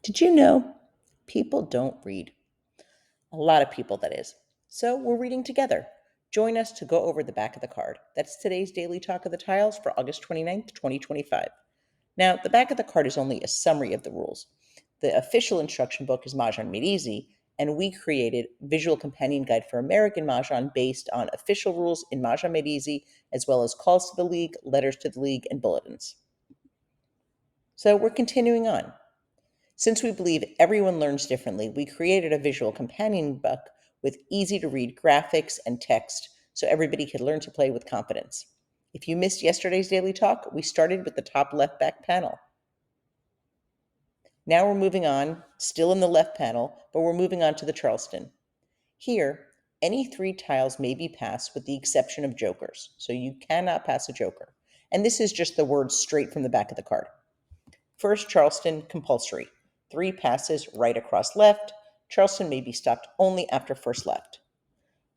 Did you know people don't read? A lot of people, that is. So we're reading together. Join us to go over the back of the card. That's today's Daily Talk of the Tiles for August 29th, 2025. Now, the back of the card is only a summary of the rules. The official instruction book is Mahjong Made Easy, and we created Visual Companion Guide for American Mahjong based on official rules in Mahjong Made Easy, as well as calls to the league, letters to the league, and bulletins. So we're continuing on. Since we believe everyone learns differently, we created a visual companion book with easy-to-read graphics and text so everybody could learn to play with confidence. If you missed yesterday's Daily Talk, we started with the top left back panel. Now we're moving on, still in the left panel, but we're moving on to the Charleston. Here, any 3 tiles may be passed with the exception of jokers, so you cannot pass a joker. And this is just the words straight from the back of the card. First, Charleston, compulsory. 3 passes right across left. Charleston may be stopped only after first left.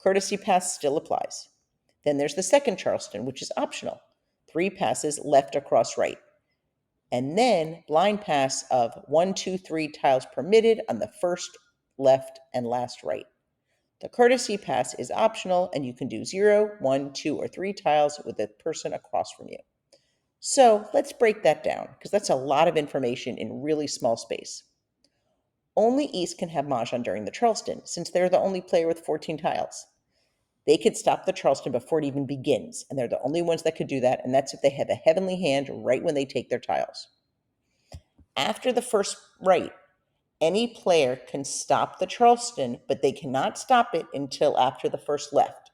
Courtesy pass still applies. Then there's the second Charleston, which is optional. 3 passes left across right. And then blind pass of 1, 2, 3 tiles permitted on the first left and last right. The courtesy pass is optional, and you can do 0, 1, 2, or 3 tiles with a person across from you. So let's break that down, because that's a lot of information in really small space. Only East can have Mahjong during the Charleston, since they're the only player with 14 tiles. They could stop the Charleston before it even begins, and they're the only ones that could do that, and that's if they have a heavenly hand right when they take their tiles. After the first right, any player can stop the Charleston, but they cannot stop it until after the first left.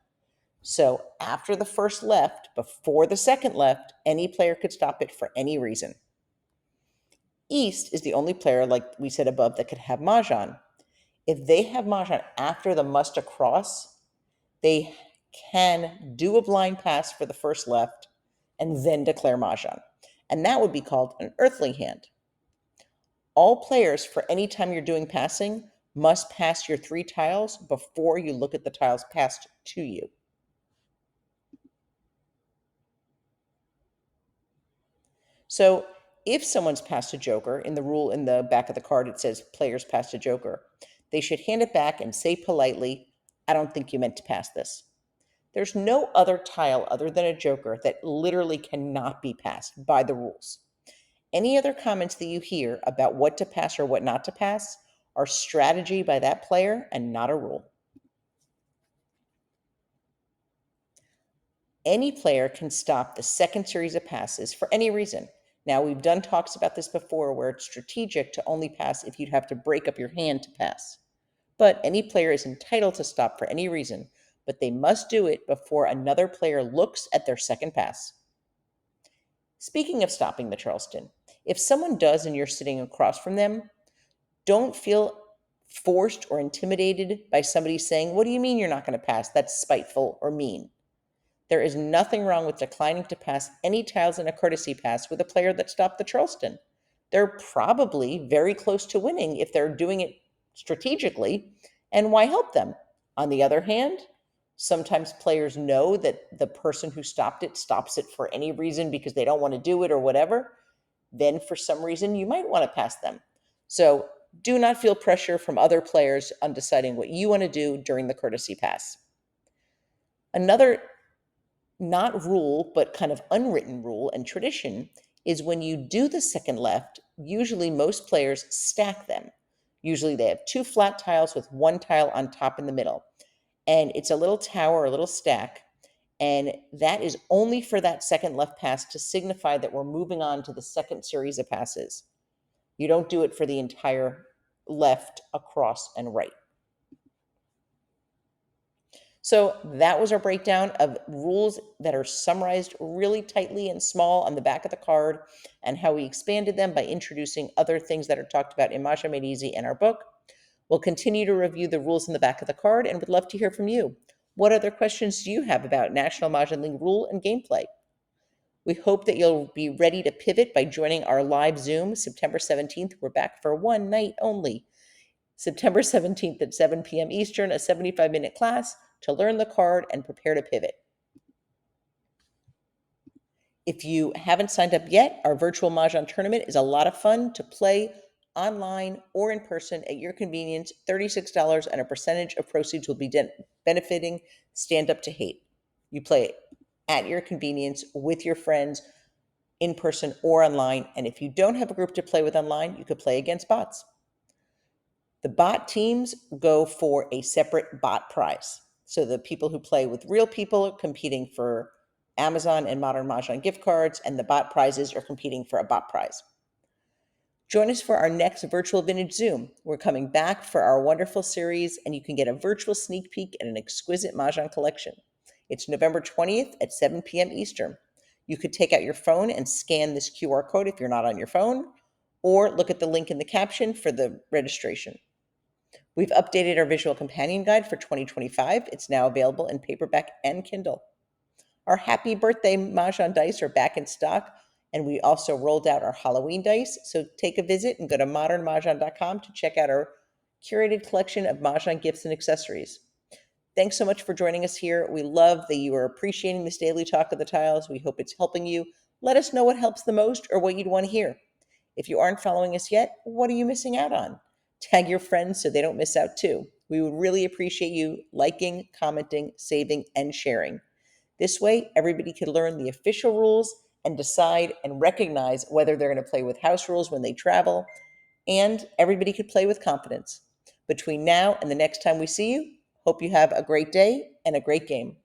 So after the first left, before the second left, any player could stop it for any reason. East is the only player, like we said above, that could have Mahjong. If they have Mahjong after the must across, they can do a blind pass for the first left and then declare Mahjong. And that would be called an earthly hand. All players, for any time you're doing passing, must pass your 3 tiles before you look at the tiles passed to you. So if someone's passed a joker, in the rule in the back of the card, it says players passed a joker, they should hand it back and say politely, I don't think you meant to pass this. There's no other tile other than a joker that literally cannot be passed by the rules. Any other comments that you hear about what to pass or what not to pass are strategy by that player and not a rule. Any player can stop the second series of passes for any reason. Now, we've done talks about this before where it's strategic to only pass if you'd have to break up your hand to pass. But any player is entitled to stop for any reason, but they must do it before another player looks at their second pass. Speaking of stopping the Charleston, if someone does and you're sitting across from them, don't feel forced or intimidated by somebody saying, what do you mean you're not going to pass? That's spiteful or mean. There is nothing wrong with declining to pass any tiles in a courtesy pass with a player that stopped the Charleston. They're probably very close to winning if they're doing it strategically, and why help them? On the other hand, sometimes players know that the person who stopped it stops it for any reason because they don't want to do it or whatever. Then for some reason, you might want to pass them. So do not feel pressure from other players on deciding what you want to do during the courtesy pass. Another not rule, but kind of unwritten rule and tradition is when you do the second left, usually most players stack them. Usually they have 2 flat tiles with 1 tile on top in the middle. And it's a little tower, a little stack. And that is only for that second left pass to signify that we're moving on to the second series of passes. You don't do it for the entire left, across, and right. So that was our breakdown of rules that are summarized really tightly and small on the back of the card, and how we expanded them by introducing other things that are talked about in Mahjong Made Easy and our book. We'll continue to review the rules in the back of the card and would love to hear from you. What other questions do you have about National Mahjong League rule and gameplay? We hope that you'll be ready to pivot by joining our live Zoom September 17th. We're back for one night only. September 17th at 7 p.m. Eastern, a 75-minute class to learn the card and prepare to pivot. If you haven't signed up yet, our virtual Mahjong tournament is a lot of fun to play online or in person at your convenience, $36, and a percentage of proceeds will be benefiting Stand Up to Hate. You play at your convenience with your friends in person or online. And if you don't have a group to play with online, you could play against bots. The bot teams go for a separate bot prize. So the people who play with real people are competing for Amazon and Modern Mahjong gift cards, and the bot prizes are competing for a bot prize. Join us for our next virtual Vintage Zoom. We're coming back for our wonderful series, and you can get a virtual sneak peek at an exquisite Mahjong collection. It's November 20th at 7 p.m. Eastern. You could take out your phone and scan this QR code if you're not on your phone, or look at the link in the caption for the registration. We've updated our visual companion guide for 2025. It's now available in paperback and Kindle. Our happy birthday Mahjong dice are back in stock, and we also rolled out our Halloween dice. So take a visit and go to modernmahjong.com to check out our curated collection of Mahjong gifts and accessories. Thanks so much for joining us here. We love that you are appreciating this daily talk of the tiles. We hope it's helping you. Let us know what helps the most or what you'd want to hear. If you aren't following us yet, what are you missing out on? Tag your friends so they don't miss out too. We would really appreciate you liking, commenting, saving, and sharing. This way, everybody can learn the official rules and decide and recognize whether they're going to play with house rules when they travel, and everybody could play with confidence. Between now and the next time we see you, hope you have a great day and a great game.